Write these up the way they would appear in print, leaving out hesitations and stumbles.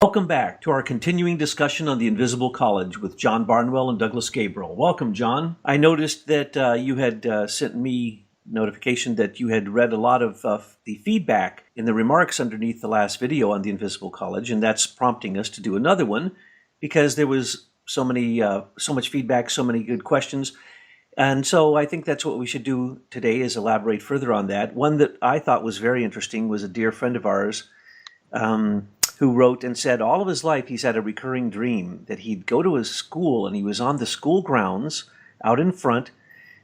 Welcome back to our continuing discussion on the Invisible College with John Barnwell and Douglas Gabriel. Welcome, John. I noticed that you had sent me notification that you had read a lot of the feedback in the remarks underneath the last video on the Invisible College, and that's prompting us to do another one because there was so much feedback, so many good questions. And so I think that's what we should do today is elaborate further on that. One that I thought was very interesting was a dear friend of ours, who wrote and said all of his life he's had a recurring dream that he'd go to his school and he was on the school grounds out in front,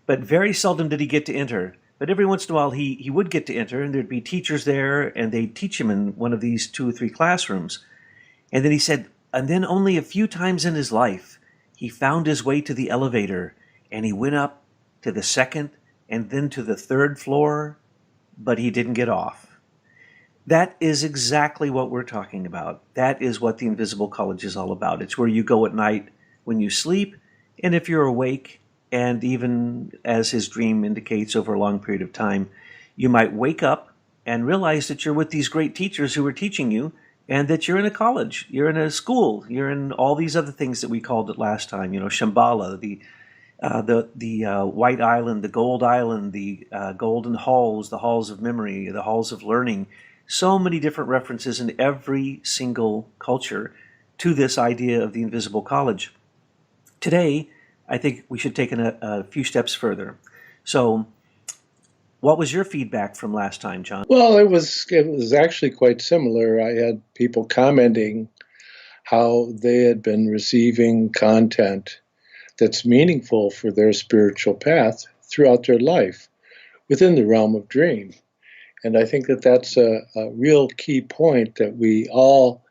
but very seldom did he get to enter. But every once in a while he would get to enter, and there'd be teachers there and they'd teach him in one of these 2 or 3 classrooms. And then he said, and then only a few times in his life he found his way to the elevator and he went up to the 2nd and then to the 3rd floor, but he didn't get off. That is exactly what we're talking about. That is what the Invisible College is all about. It's where you go at night when you sleep, and if you're awake, and even as his dream indicates over a long period of time, you might wake up and realize that you're with these great teachers who are teaching you, and that you're in a college, you're in a school, you're in all these other things that we called it last time, Shambhala, the White Island, the Gold Island, the Golden Halls, the Halls of Memory, the Halls of Learning. So many different references in every single culture to this idea of the Invisible College. Today, I think we should take a few steps further. So, what was your feedback from last time, John? Well, it was actually quite similar. I had people commenting how they had been receiving content that's meaningful for their spiritual path throughout their life within the realm of dream. And I think that that's a real key point, that we all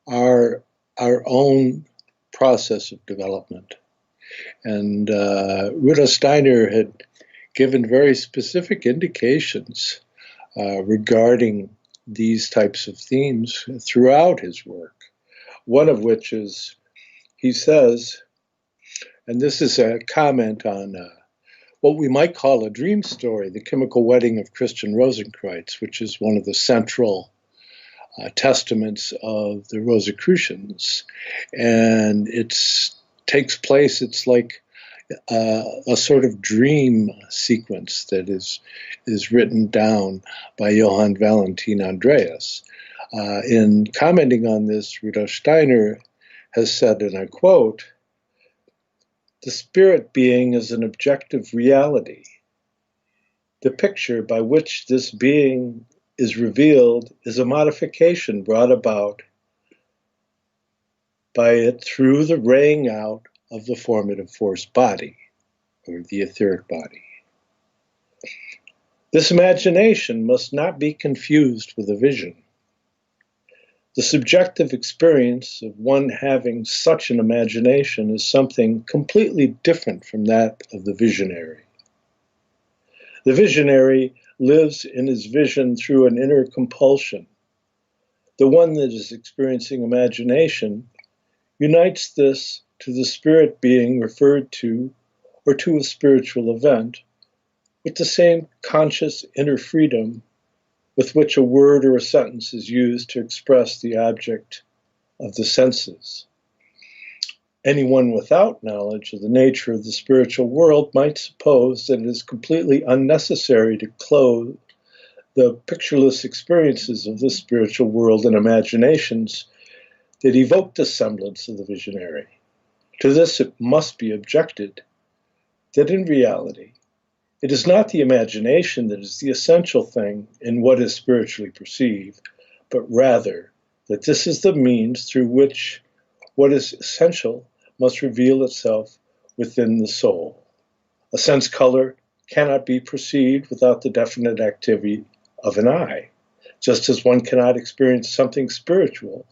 are our own process of development. And Rudolf Steiner had given very specific indications regarding these types of themes throughout his work. One of which is, he says, and this is a comment on what we might call a dream story, the chemical wedding of Christian Rosenkreuz, which is one of the central testaments of the Rosicrucians. And it takes place, it's like a sort of dream sequence that is written down by Johann Valentin Andreas. In commenting on this, Rudolf Steiner has said, and I quote, "The spirit being is an objective reality. The picture by which this being is revealed is a modification brought about by it through the raying out of the formative force body, or the etheric body. This imagination must not be confused with a vision. The subjective experience of one having such an imagination is something completely different from that of the visionary. The visionary lives in his vision through an inner compulsion. The one that is experiencing imagination unites this to the spirit being referred to, or to a spiritual event, with the same conscious inner freedom with which a word or a sentence is used to express the object of the senses. Anyone without knowledge of the nature of the spiritual world might suppose that it is completely unnecessary to clothe the pictureless experiences of this spiritual world in imaginations that evoke the semblance of the visionary. To this it must be objected that in reality, it is not the imagination that is the essential thing in what is spiritually perceived, but rather that this is the means through which what is essential must reveal itself within the soul. A sense color cannot be perceived without the definite activity of an eye, just as one cannot experience something spiritual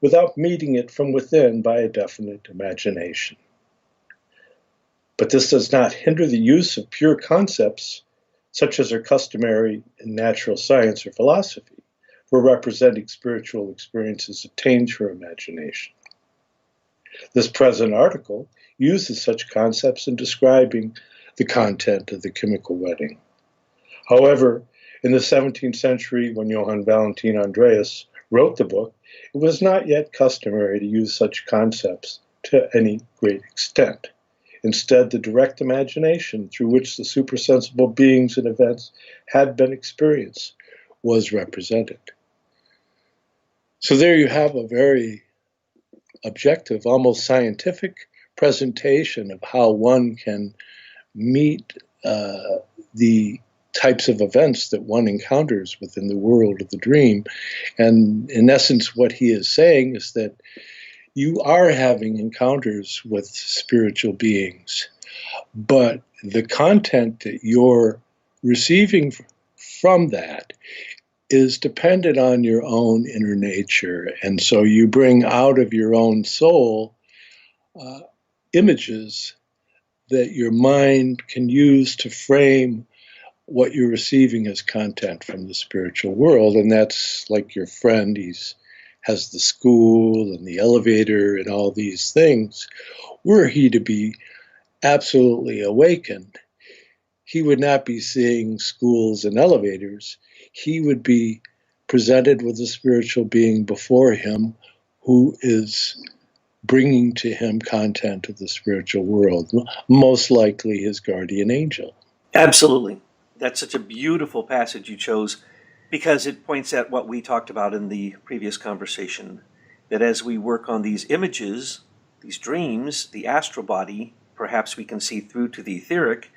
without meeting it from within by a definite imagination. But this does not hinder the use of pure concepts, such as are customary in natural science or philosophy, for representing spiritual experiences obtained through imagination. This present article uses such concepts in describing the content of the chemical wedding. However, in the 17th century, when Johann Valentin Andreas wrote the book, It was not yet customary to use such concepts to any great extent. Instead, the direct imagination through which the supersensible beings and events had been experienced was represented. So there you have a very objective, almost scientific presentation of how one can meet the types of events that one encounters within the world of the dream. And in essence, what he is saying is that you are having encounters with spiritual beings, but the content that you're receiving from that is dependent on your own inner nature. And so you bring out of your own soul images that your mind can use to frame what you're receiving as content from the spiritual world. And that's like your friend, has the school and the elevator and all these things. Were he to be absolutely awakened, he would not be seeing schools and elevators. He would be presented with a spiritual being before him who is bringing to him content of the spiritual world, most likely his guardian angel. Absolutely. That's such a beautiful passage you chose because it points at what we talked about in the previous conversation, that as we work on these images, these dreams, the astral body, perhaps we can see through to the etheric,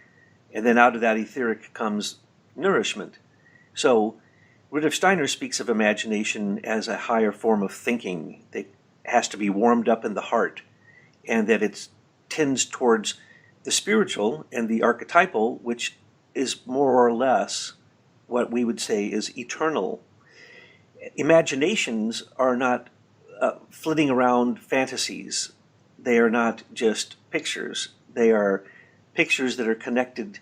and then out of that etheric comes nourishment. So Rudolf Steiner speaks of imagination as a higher form of thinking that has to be warmed up in the heart, and that it tends towards the spiritual and the archetypal, which is more or less what we would say is eternal. Imaginations are not flitting around fantasies. They are not just pictures. They are pictures that are connected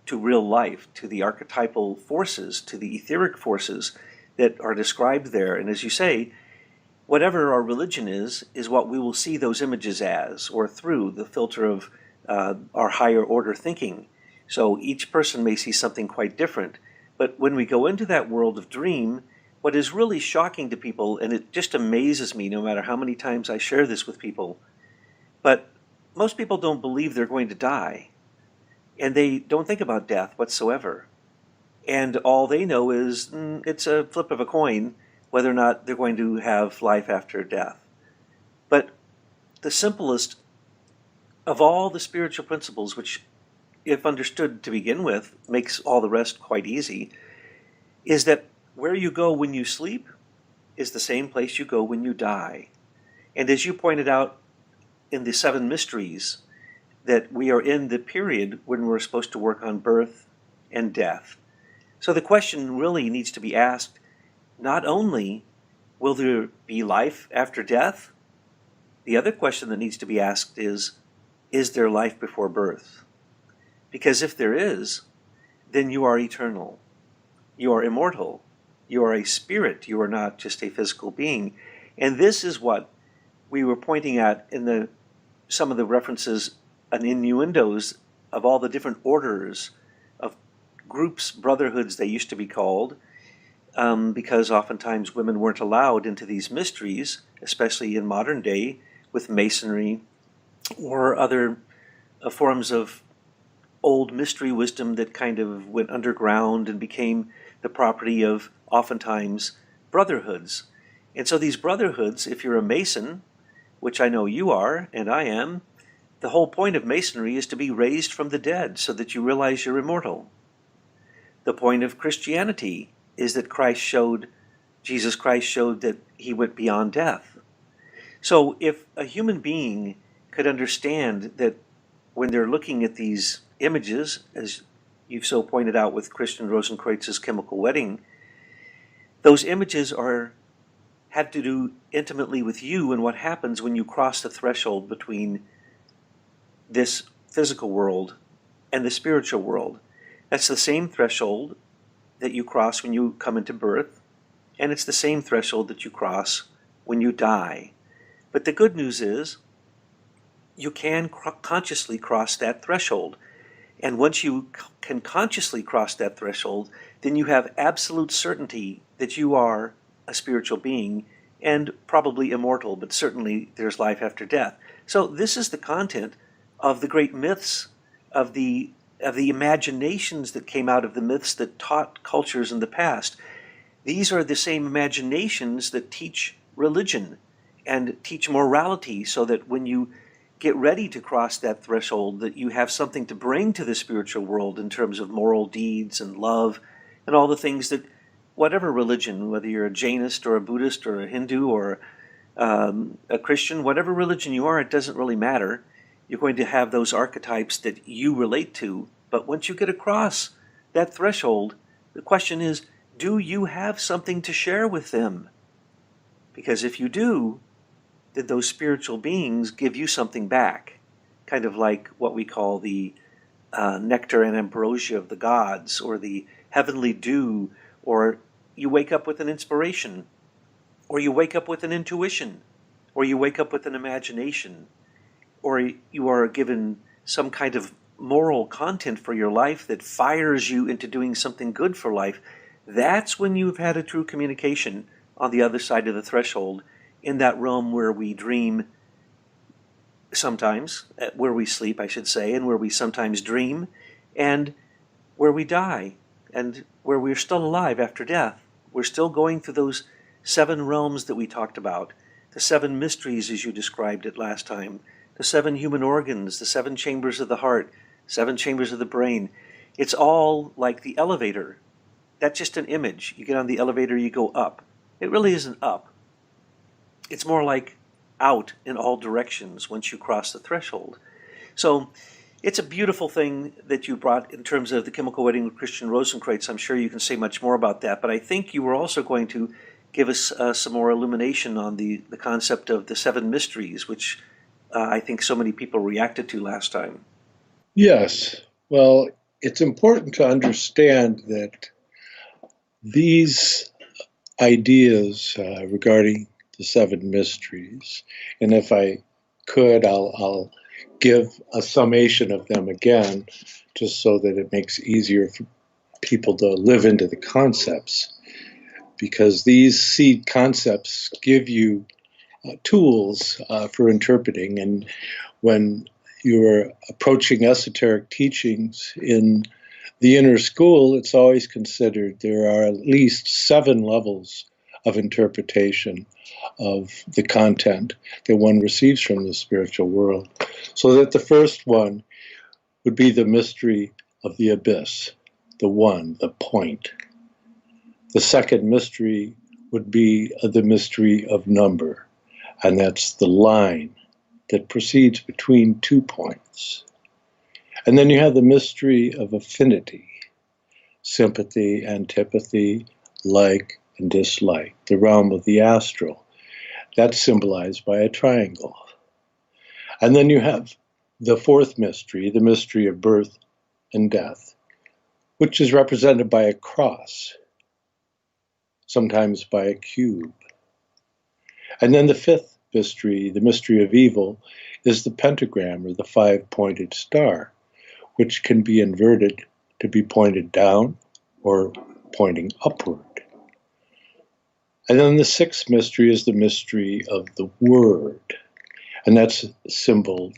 to real life, to the archetypal forces, to the etheric forces that are described there. And as you say, whatever our religion is what we will see those images as, or through the filter of our higher order thinking. So each person may see something quite different. But when we go into that world of dream, what is really shocking to people, and it just amazes me no matter how many times I share this with people, but most people don't believe they're going to die. And they don't think about death whatsoever. And all they know is it's a flip of a coin whether or not they're going to have life after death. But the simplest of all the spiritual principles, which, if understood to begin with, makes all the rest quite easy, is that where you go when you sleep is the same place you go when you die. And as you pointed out in the seven mysteries, that we are in the period when we're supposed to work on birth and death. So the question really needs to be asked, not only will there be life after death? The other question that needs to be asked is there life before birth? Because if there is, then you are eternal. You are immortal. You are a spirit. You are not just a physical being. And this is what we were pointing at in some of the references and innuendos of all the different orders of groups, brotherhoods they used to be called, because oftentimes women weren't allowed into these mysteries, especially in modern day with Masonry or other forms of old mystery wisdom that kind of went underground and became the property of oftentimes brotherhoods. And so these brotherhoods, if you're a Mason, which I know you are and I am, the whole point of Masonry is to be raised from the dead so that you realize you're immortal. The point of Christianity is that Jesus Christ showed that he went beyond death. So if a human being could understand that when they're looking at these images, as you've so pointed out with Christian Rosenkreutz's Chemical Wedding, those images have to do intimately with you and what happens when you cross the threshold between this physical world and the spiritual world. That's the same threshold that you cross when you come into birth, and it's the same threshold that you cross when you die. But the good news is you can consciously cross that threshold. And once you can consciously cross that threshold, then you have absolute certainty that you are a spiritual being and probably immortal, but certainly there's life after death. So this is the content of the great myths, of the imaginations that came out of the myths that taught cultures in the past. These are the same imaginations that teach religion and teach morality, so that when you get ready to cross that threshold, that you have something to bring to the spiritual world in terms of moral deeds and love and all the things that whatever religion, whether you're a Jainist or a Buddhist or a Hindu or a Christian, whatever religion you are, it doesn't really matter. You're going to have those archetypes that you relate to. But once you get across that threshold, the question is, do you have something to share with them? Because if you do, then those spiritual beings give you something back, kind of like what we call the nectar and ambrosia of the gods, or the heavenly dew, or you wake up with an inspiration, or you wake up with an intuition, or you wake up with an imagination, or you are given some kind of moral content for your life that fires you into doing something good for life. That's when you've had a true communication on the other side of the threshold, in that realm where we dream sometimes, where we sleep, I should say, and where we sometimes dream, and where we die, and where we're still alive after death. We're still going through those 7 realms that we talked about, the 7 mysteries as you described it last time, the 7 human organs, the 7 chambers of the heart, 7 chambers of the brain. It's all like the elevator. That's just an image. You get on the elevator, you go up. It really isn't up. It's more like out in all directions once you cross the threshold. So it's a beautiful thing that you brought in terms of the chemical wedding with Christian Rosenkreutz. I'm sure you can say much more about that, but I think you were also going to give us some more illumination on the concept of the 7 mysteries, which I think so many people reacted to last time. Yes. Well, it's important to understand that these ideas regarding the 7 mysteries, and if I could, I'll give a summation of them again, just so that it makes it easier for people to live into the concepts, because these seed concepts give you tools for interpreting. And when you're approaching esoteric teachings in the inner school, it's always considered there are at least 7 levels of interpretation of the content that one receives from the spiritual world. So that the first one would be the mystery of the abyss, the one, the point. The second mystery would be the mystery of number, and that's the line that proceeds between 2 points. And then you have the mystery of affinity, sympathy, antipathy, like and dislike, the realm of the astral. That's symbolized by a triangle. And then you have the 4th mystery, the mystery of birth and death, which is represented by a cross, sometimes by a cube. And then the 5th mystery, the mystery of evil, is the pentagram, or the 5-pointed star, which can be inverted to be pointed down or pointing upward. And then the 6th mystery is the mystery of the word, and that's symboled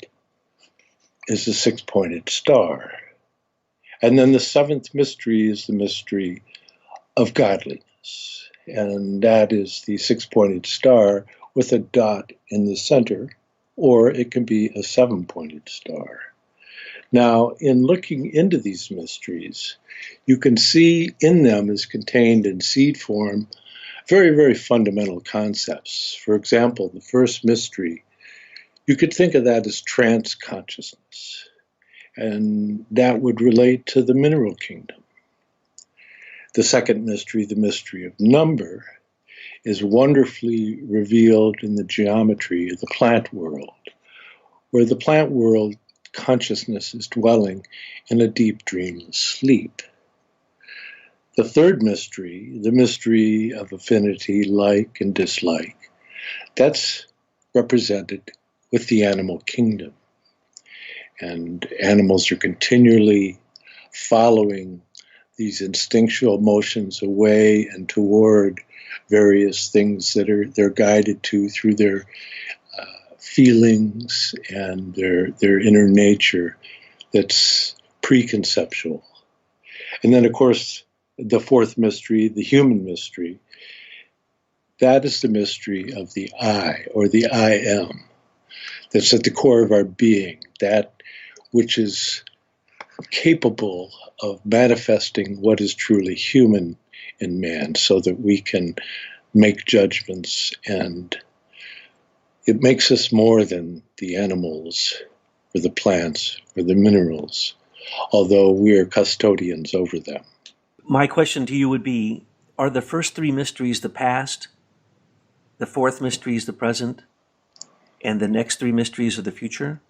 as the 6-pointed star. And then the 7th mystery is the mystery of godliness, and that is the 6-pointed star with a dot in the center, or it can be a 7-pointed star. Now, in looking into these mysteries, you can see in them as contained in seed form very, very fundamental concepts. For example, the first mystery, you could think of that as trance consciousness, and that would relate to the mineral kingdom. The second mystery, the mystery of number, is wonderfully revealed in the geometry of the plant world, where the plant world consciousness is dwelling in a deep dreamless sleep. The third mystery, the mystery of affinity, like and dislike, that's represented with the animal kingdom. And animals are continually following these instinctual motions away and toward various things that they're guided to through their feelings and their inner nature that's preconceptual. And then, of course, the fourth mystery, the human mystery, that is the mystery of the I, or the I am, that's at the core of our being, that which is capable of manifesting what is truly human in man, so that we can make judgments, and it makes us more than the animals or the plants or the minerals, although we are custodians over them. My question to you would be, are the first three mysteries the past, the fourth mystery is the present, and the next three mysteries are the future?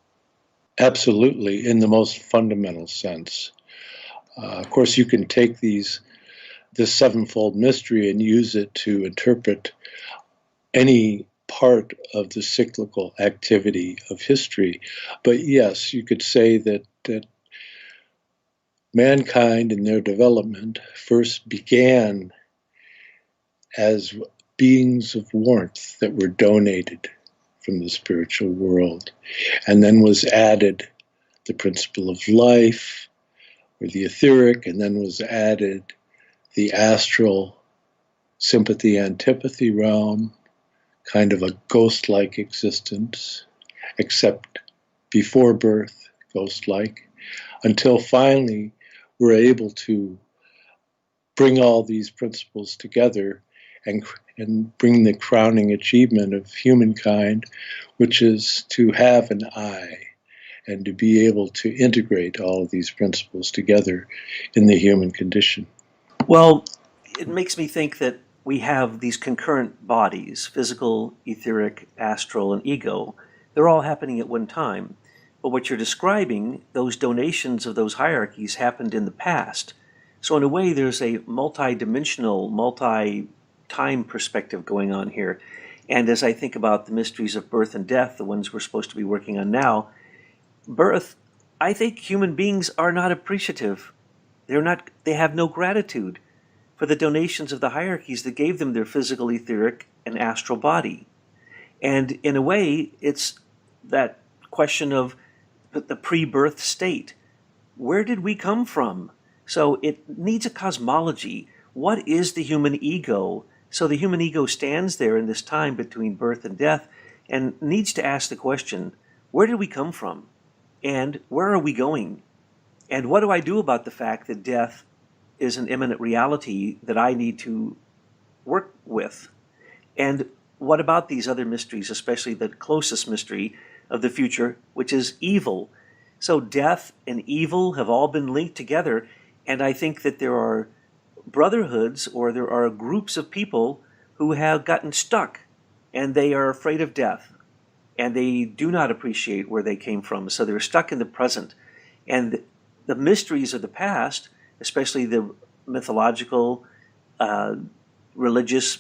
Absolutely, in the most fundamental sense. Of course, you can take this sevenfold mystery and use it to interpret any part of the cyclical activity of history. But yes, you could say that mankind in their development first began as beings of warmth that were donated from the spiritual world, and then was added the principle of life, or the etheric, and then was added the astral sympathy-antipathy realm, kind of a ghost-like existence, except before birth, ghost-like, until finally we're able to bring all these principles together and bring the crowning achievement of humankind, which is to have an I and to be able to integrate all of these principles together in the human condition. Well, it makes me think that we have these concurrent bodies, physical, etheric, astral, and ego. They're all happening at one time. But what you're describing, those donations of those hierarchies happened in the past. So in a way, there's a multi-dimensional, multi-time perspective going on here. And as I think about the mysteries of birth and death, the ones we're supposed to be working on now, birth, I think human beings are not appreciative. They have no gratitude for the donations of the hierarchies that gave them their physical, etheric, and astral body. And in a way, it's that question of the pre-birth state. Where did we come from? So it needs a cosmology. What is the human ego? So the human ego stands there in this time between birth and death and needs to ask the question, where did we come from? And where are we going? And what do I do about the fact that death is an imminent reality that I need to work with? And what about these other mysteries, especially the closest mystery of the future, which is evil? So death and evil have all been linked together, and I think that there are brotherhoods, or there are groups of people who have gotten stuck, and they are afraid of death, and they do not appreciate where they came from, so they're stuck in the present. And the mysteries of the past, especially the mythological, religious,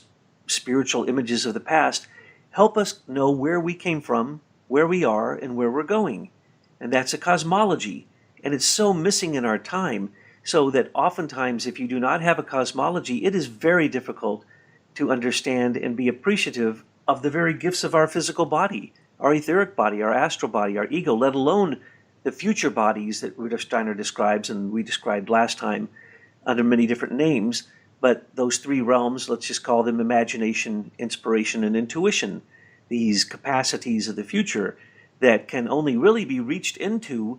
spiritual images of the past, help us know where we came from, where we are, and where we're going. And that's a cosmology. And it's so missing in our time, so that oftentimes if you do not have a cosmology, it is very difficult to understand and be appreciative of the very gifts of our physical body, our etheric body, our astral body, our ego, let alone the future bodies that Rudolf Steiner describes and we described last time under many different names. But those three realms, let's just call them imagination, inspiration, and intuition, these capacities of the future that can only really be reached into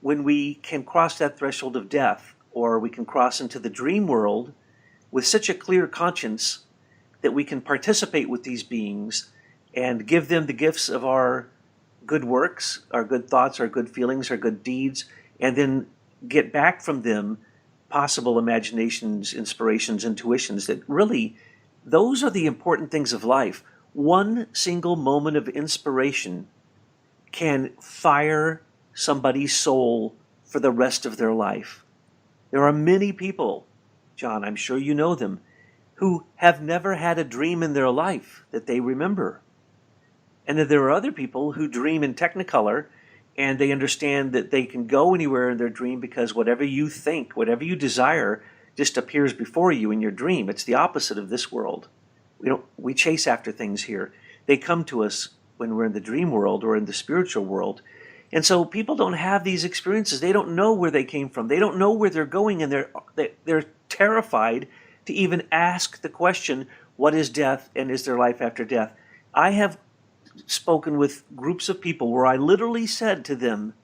when we can cross that threshold of death, or we can cross into the dream world with such a clear conscience that we can participate with these beings and give them the gifts of our good works, our good thoughts, our good feelings, our good deeds, and then get back from them possible imaginations, inspirations, intuitions that really, those are the important things of life. One single moment of inspiration can fire somebody's soul for the rest of their life. There are many people, John, I'm sure you know them, who have never had a dream in their life that they remember. And then there are other people who dream in Technicolor, and they understand that they can go anywhere in their dream because whatever you think, whatever you desire, just appears before you in your dream. It's the opposite of this world. We chase after things here. They come to us when we're in the dream world or in the spiritual world. And so people don't have these experiences. They don't know where they came from. They don't know where they're going, and they're terrified to even ask the question, what is death and is there life after death? I have spoken with groups of people where I literally said to them,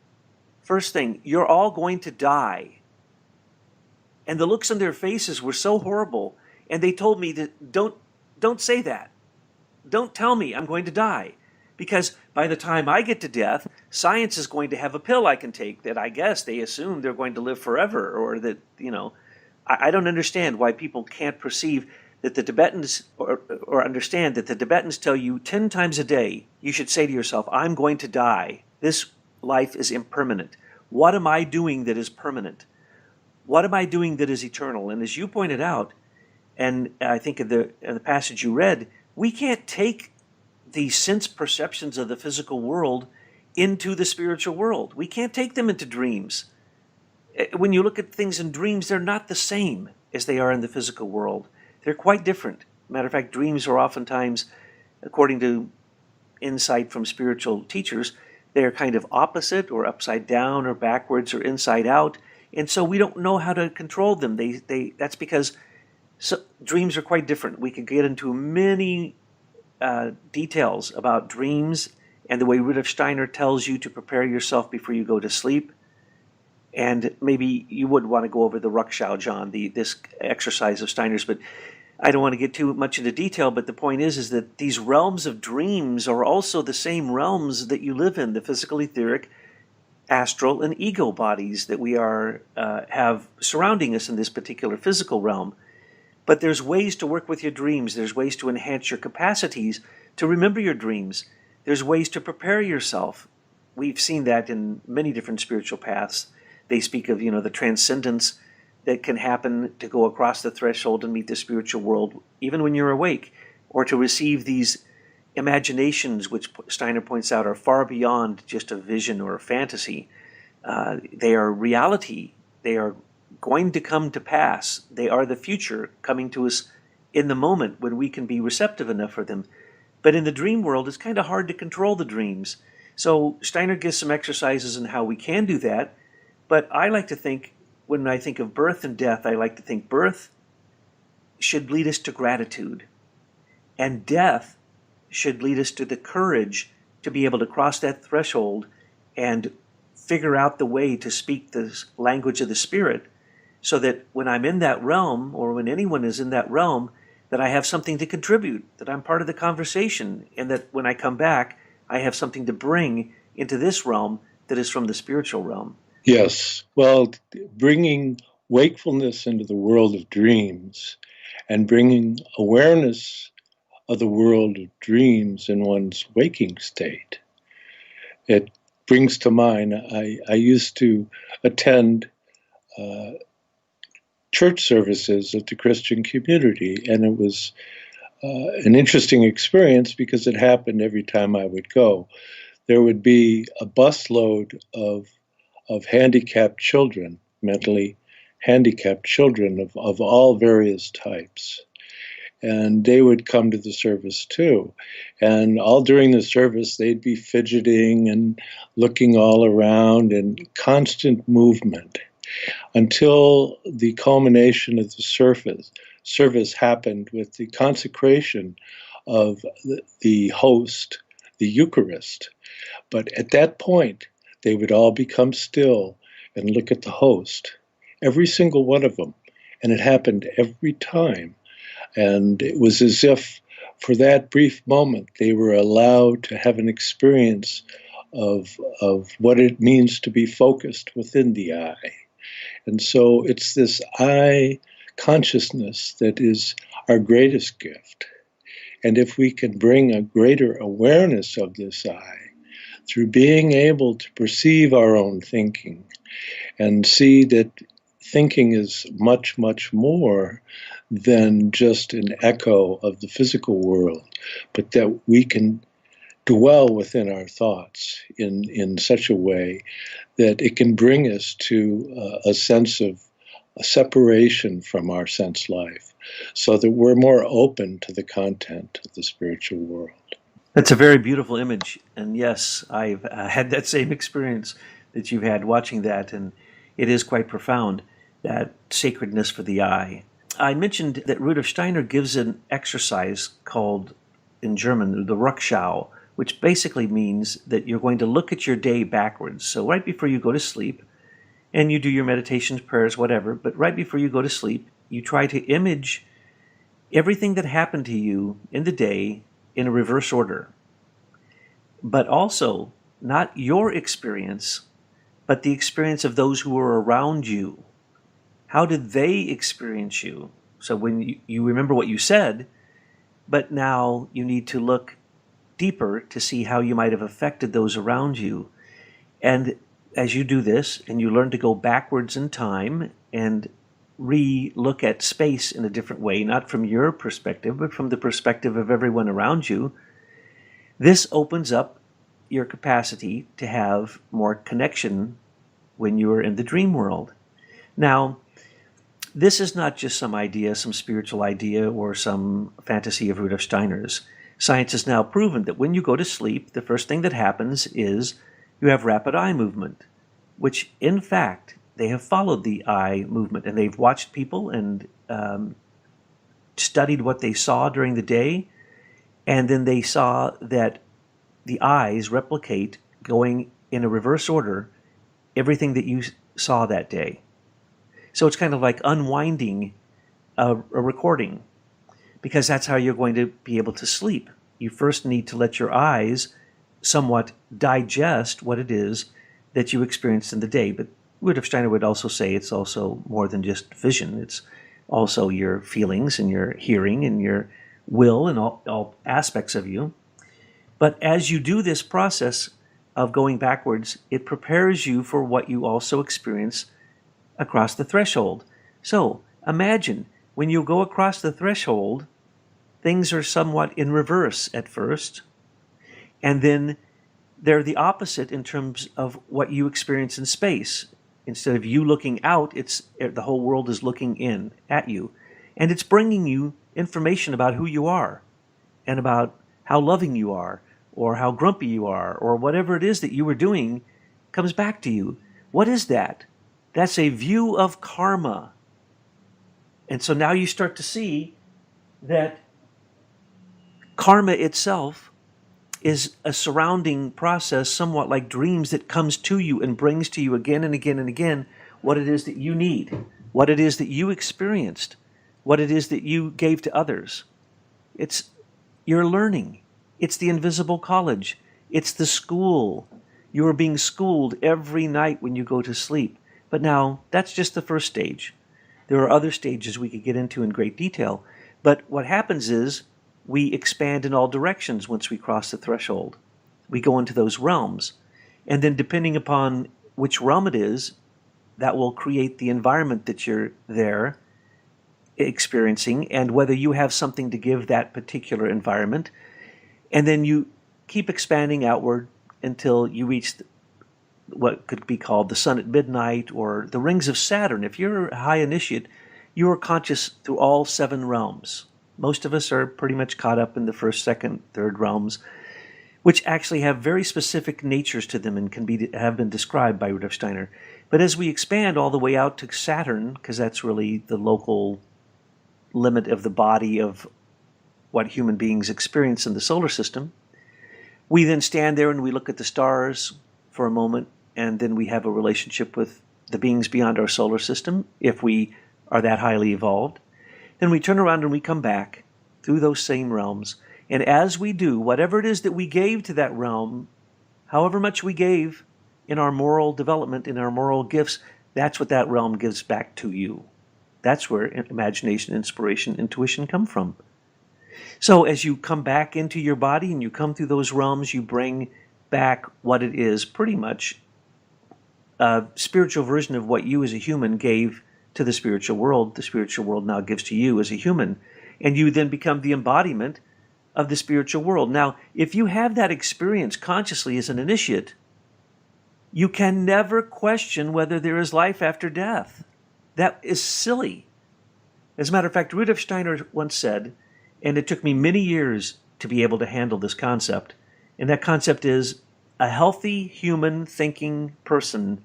first thing, you're all going to die. And the looks on their faces were so horrible. And they told me that don't say that. Don't tell me I'm going to die. Because by the time I get to death, science is going to have a pill I can take that I guess they assume they're going to live forever, or that, I don't understand why people can't perceive that the Tibetans, or understand that the Tibetans tell you 10 times a day, you should say to yourself, I'm going to die. This life is impermanent. What am I doing that is permanent? What am I doing that is eternal? And as you pointed out, and I think in the passage you read, we can't take the sense perceptions of the physical world into the spiritual world. We can't take them into dreams. When you look at things in dreams, they're not the same as they are in the physical world. They're quite different. Matter of fact, dreams are oftentimes, according to insight from spiritual teachers, they're kind of opposite or upside down or backwards or inside out. And so we don't know how to control them. That's because dreams are quite different. We could get into many details about dreams and the way Rudolf Steiner tells you to prepare yourself before you go to sleep. And maybe you would want to go over the Rukshao, John, this exercise of Steiner's, but I don't want to get too much into detail. But the point is that these realms of dreams are also the same realms that you live in, the physical, etheric, astral, and ego bodies that we have surrounding us in this particular physical realm. But there's ways to work with your dreams. There's ways to enhance your capacities to remember your dreams. There's ways to prepare yourself. We've seen that in many different spiritual paths. They speak of, the transcendence that can happen to go across the threshold and meet the spiritual world, even when you're awake, or to receive these imaginations, which Steiner points out are far beyond just a vision or a fantasy. They are reality. They are going to come to pass. They are the future coming to us in the moment when we can be receptive enough for them. But in the dream world, it's kind of hard to control the dreams. So Steiner gives some exercises in how we can do that. But I like to think, when I think of birth and death, I like to think birth should lead us to gratitude. And death should lead us to the courage to be able to cross that threshold and figure out the way to speak the language of the Spirit, so that when I'm in that realm, or when anyone is in that realm, that I have something to contribute, that I'm part of the conversation, and that when I come back, I have something to bring into this realm that is from the spiritual realm. Yes. Well, bringing wakefulness into the world of dreams and bringing awareness of the world of dreams in one's waking state. It brings to mind, I used to attend church services at the Christian community, and it was an interesting experience because it happened every time I would go. There would be a busload of handicapped children, mentally handicapped children of all various types. And they would come to the service too. And all during the service, they'd be fidgeting and looking all around and constant movement until the culmination of the service happened with the consecration of the host, the Eucharist. But at that point, they would all become still and look at the host, every single one of them. And it happened every time. And it was as if for that brief moment, they were allowed to have an experience of what it means to be focused within the eye. And so it's this eye consciousness that is our greatest gift. And if we can bring a greater awareness of this eye, through being able to perceive our own thinking and see that thinking is much, much more than just an echo of the physical world, but that we can dwell within our thoughts in such a way that it can bring us to a sense of a separation from our sense life, so that we're more open to the content of the spiritual world. That's a very beautiful image. And yes, I've had that same experience that you've had watching that, and it is quite profound, that sacredness for the eye. I mentioned that Rudolf Steiner gives an exercise called, in German, the Rückschau, which basically means that you're going to look at your day backwards. So right before you go to sleep, and you do your meditations, prayers, whatever, but right before you go to sleep, you try to image everything that happened to you in the day in a reverse order. But also, not your experience, but the experience of those who were around you. How did they experience you? So when you remember what you said, but now you need to look deeper to see how you might have affected those around you. And as you do this, and you learn to go backwards in time and re-look at space in a different way, not from your perspective, but from the perspective of everyone around you, this opens up your capacity to have more connection when you are in the dream world. Now, this is not just some idea, some spiritual idea, or some fantasy of Rudolf Steiner's. Science has now proven that when you go to sleep, the first thing that happens is you have rapid eye movement, which in fact, they have followed the eye movement, and they've watched people and studied what they saw during the day, and then they saw that the eyes replicate, going in a reverse order, everything that you saw that day. So it's kind of like unwinding a recording, because that's how you're going to be able to sleep. You first need to let your eyes somewhat digest what it is that you experienced in the day. But Rudolf Steiner would also say it's also more than just vision. It's also your feelings and your hearing and your will and all aspects of you. But as you do this process of going backwards, it prepares you for what you also experience across the threshold. So imagine when you go across the threshold, things are somewhat in reverse at first, and then they're the opposite in terms of what you experience in space. Instead of you looking out, the whole world is looking in at you, and it's bringing you information about who you are and about how loving you are, or how grumpy you are, or whatever it is that you were doing comes back to you. What is that? That's a view of karma. And so now you start to see that karma itself is a surrounding process, somewhat like dreams, that comes to you and brings to you again and again and again what it is that you need, what it is that you experienced, what it is that you gave to others. It's your learning. It's the invisible college. It's the school. You are being schooled every night when you go to sleep. But now, that's just the first stage. There are other stages we could get into in great detail. But what happens is we expand in all directions once we cross the threshold. We go into those realms. And then depending upon which realm it is, that will create the environment that you're there experiencing, and whether you have something to give that particular environment. And then you keep expanding outward until you reach what could be called the sun at midnight, or the rings of Saturn. If you're a high initiate, you are conscious through all 7 realms. Most of us are pretty much caught up in the first, second, third realms, which actually have very specific natures to them and have been described by Rudolf Steiner. But as we expand all the way out to Saturn, because that's really the local limit of the body of what human beings experience in the solar system, we then stand there and we look at the stars for a moment, and then we have a relationship with the beings beyond our solar system, if we are that highly evolved. Then we turn around and we come back through those same realms, and as we do, whatever it is that we gave to that realm, however much we gave in our moral development, in our moral gifts, that's what that realm gives back to you. That's where imagination, inspiration, intuition come from. So as you come back into your body and you come through those realms, you bring back what it is, pretty much a spiritual version of what you as a human gave to the spiritual world. The spiritual world now gives to you as a human. And you then become the embodiment of the spiritual world. Now, if you have that experience consciously as an initiate, you can never question whether there is life after death. That is silly. As a matter of fact, Rudolf Steiner once said, and it took me many years to be able to handle this concept, and that concept is a healthy human thinking person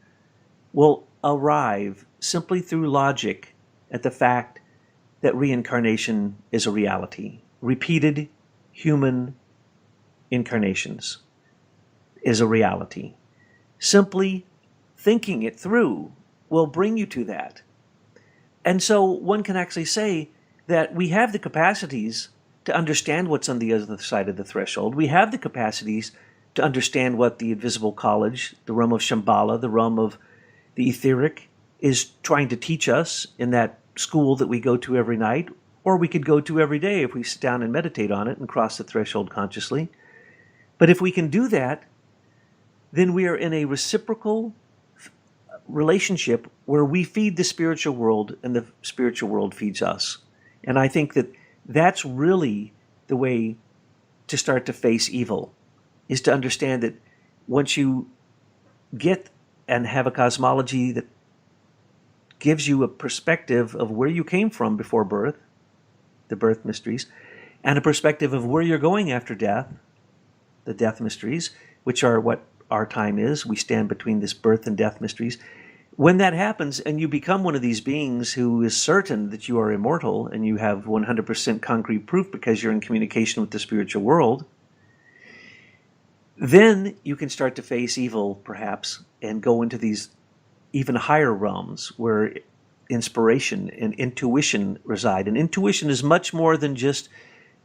will arrive simply through logic at the fact that reincarnation is a reality. Repeated human incarnations is a reality. Simply thinking it through will bring you to that. And so one can actually say that we have the capacities to understand what's on the other side of the threshold. We have the capacities to understand what the invisible college, the realm of Shambhala, the realm of the etheric, is trying to teach us in that school that we go to every night, or we could go to every day if we sit down and meditate on it and cross the threshold consciously. But if we can do that, then we are in a reciprocal relationship where we feed the spiritual world and the spiritual world feeds us. And I think that that's really the way to start to face evil, is to understand that once you get and have a cosmology that gives you a perspective of where you came from before birth, the birth mysteries, and a perspective of where you're going after death, the death mysteries, which are what our time is. We stand between this birth and death mysteries. When that happens and you become one of these beings who is certain that you are immortal and you have 100% concrete proof because you're in communication with the spiritual world, then you can start to face evil, perhaps, and go into these even higher realms where inspiration and intuition reside. And intuition is much more than just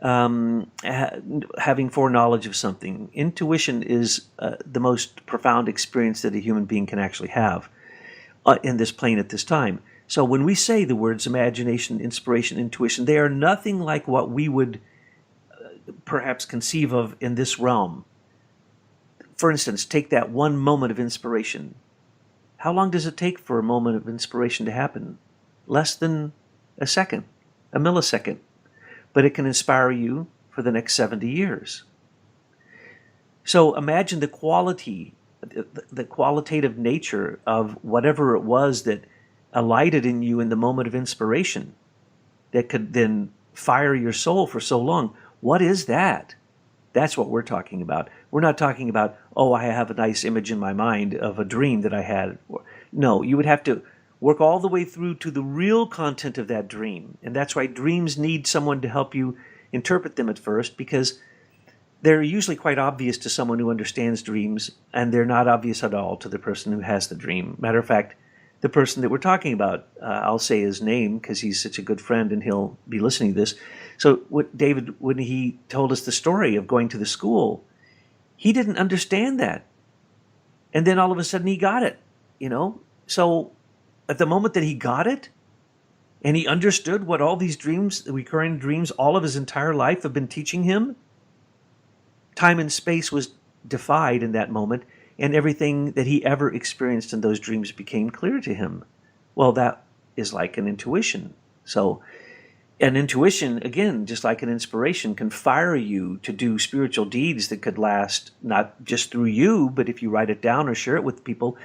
having foreknowledge of something. Intuition is the most profound experience that a human being can actually have in this plane at this time. So when we say the words imagination, inspiration, intuition, they are nothing like what we would perhaps conceive of in this realm. For instance, take that one moment of inspiration. How long does it take for a moment of inspiration to happen? Less than a second, a millisecond. But it can inspire you for the next 70 years. So imagine the quality, the qualitative nature of whatever it was that alighted in you in the moment of inspiration that could then fire your soul for so long. What is that? That's what we're talking about. We're not talking about, oh, I have a nice image in my mind of a dream that I had. No, you would have to work all the way through to the real content of that dream. And that's why dreams need someone to help you interpret them at first, because they're usually quite obvious to someone who understands dreams, and they're not obvious at all to the person who has the dream. Matter of fact, the person that we're talking about, I'll say his name because he's such a good friend and he'll be listening to this. So David, when he told us the story of going to the school, he didn't understand that. And then all of a sudden he got it, So at the moment that he got it, and he understood what all these dreams, the recurring dreams, all of his entire life have been teaching him, time and space was defied in that moment, and everything that he ever experienced in those dreams became clear to him. Well, that is like an intuition. So an intuition, again, just like an inspiration, can fire you to do spiritual deeds that could last not just through you, but if you write it down or share it with people,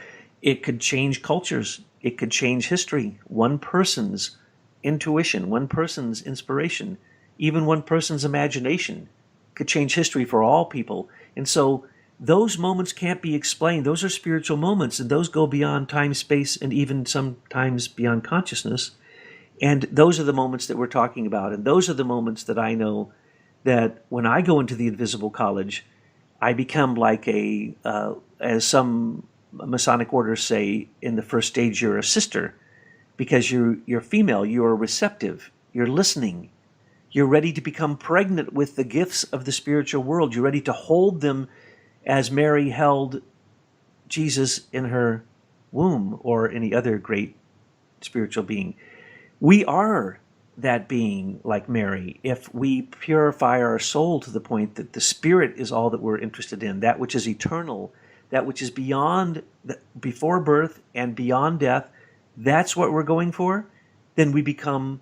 it could change cultures. It could change history. One person's intuition, one person's inspiration, even one person's imagination could change history for all people. And so those moments can't be explained. Those are spiritual moments, and those go beyond time, space, and even sometimes beyond consciousness. And those are the moments that we're talking about. And those are the moments that I know that when I go into the invisible college, I become like as some Masonic orders say, in the first stage, you're a sister, because you're female, you're receptive, you're listening, you're ready to become pregnant with the gifts of the spiritual world. You're ready to hold them as Mary held Jesus in her womb, or any other great spiritual being. We are that being like Mary if we purify our soul to the point that the spirit is all that we're interested in, that which is eternal, that which is beyond, before birth and beyond death. That's what we're going for. Then we become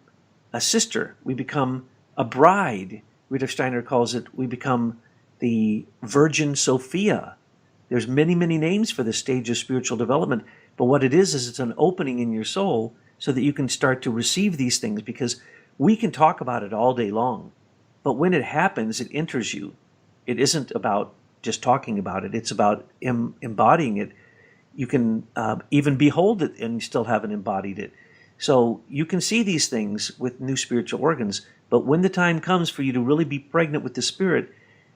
a sister. We become a bride. Rudolf Steiner calls it, we become the Virgin Sophia. There's many, many names for this stage of spiritual development, but what it is it's an opening in your soul so that you can start to receive these things, because we can talk about it all day long, but when it happens, it enters you. It isn't about just talking about it. It's about embodying it. You can even behold it and still haven't embodied it. So you can see these things with new spiritual organs, but when the time comes for you to really be pregnant with the Spirit,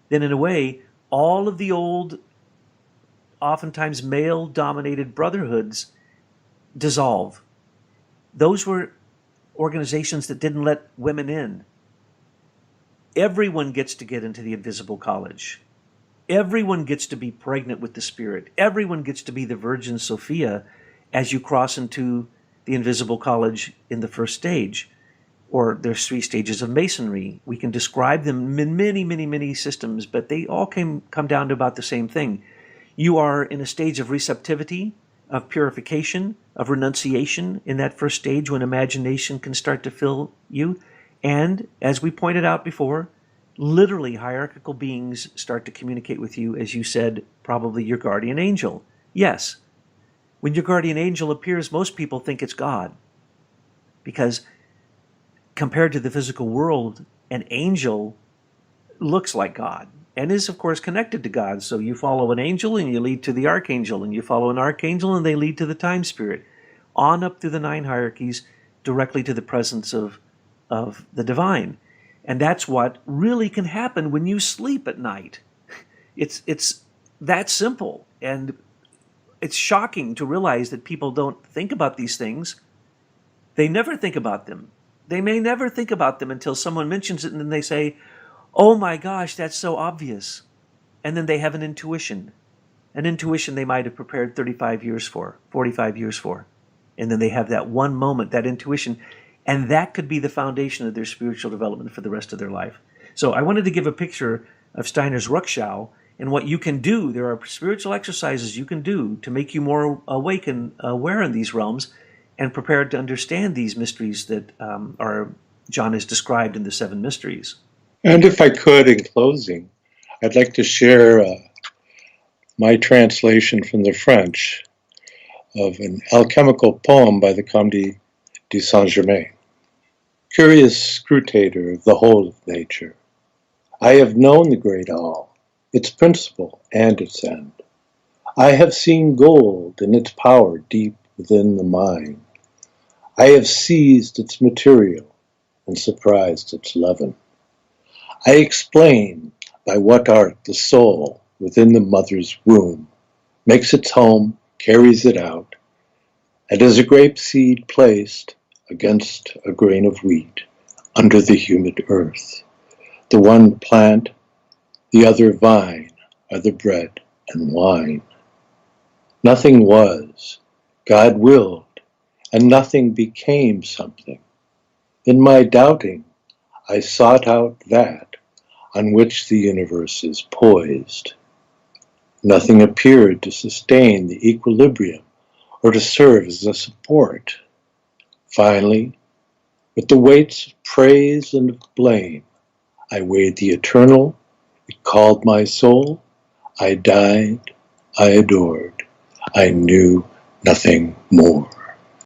then in a way, all of the old, oftentimes male-dominated brotherhoods dissolve. Those were organizations that didn't let women in. Everyone gets to get into the invisible college. Everyone gets to be pregnant with the Spirit. Everyone gets to be the Virgin Sophia as you cross into the invisible college in the first stage. Or there's 3 stages of Masonry. We can describe them in many, many, many systems, but they all come down to about the same thing. You are in a stage of receptivity, of purification, of renunciation in that first stage when imagination can start to fill you. And, as we pointed out before, literally hierarchical beings start to communicate with you, as you said, probably your guardian angel. Yes, when your guardian angel appears, most people think it's God, because compared to the physical world, an angel looks like God and is, of course, connected to God. So you follow an angel and you lead to the archangel, and you follow an archangel and they lead to the time spirit, on up through the 9 hierarchies, directly to the presence of the divine. And that's what really can happen when you sleep at night. It's that simple. And it's shocking to realize that people don't think about these things. They never think about them. They may never think about them until someone mentions it, and then they say, oh my gosh, that's so obvious. And then they have an intuition they might have prepared 35 years for, 45 years for. And then they have that one moment, that intuition, and that could be the foundation of their spiritual development for the rest of their life. So I wanted to give a picture of Steiner's Rückschau and what you can do. There are spiritual exercises you can do to make you more awake and aware in these realms and prepared to understand these mysteries that John has described in the 7 mysteries. And if I could, in closing, I'd like to share my translation from the French of an alchemical poem by the Comte de Saint-Germain. Curious scrutator of the whole of nature, I have known the great all, its principle and its end. I have seen gold and its power deep within the mine. I have seized its material and surprised its leaven. I explain by what art the soul within the mother's womb makes its home, carries it out, and as a grape seed placed against a grain of wheat under the humid earth. The one plant, the other vine are the bread and wine. Nothing was, God willed, and nothing became something. In my doubting, I sought out that on which the universe is poised. Nothing appeared to sustain the equilibrium or to serve as a support. Finally, with the weights of praise and of blame, I weighed the eternal, it called my soul, I died, I adored, I knew nothing more.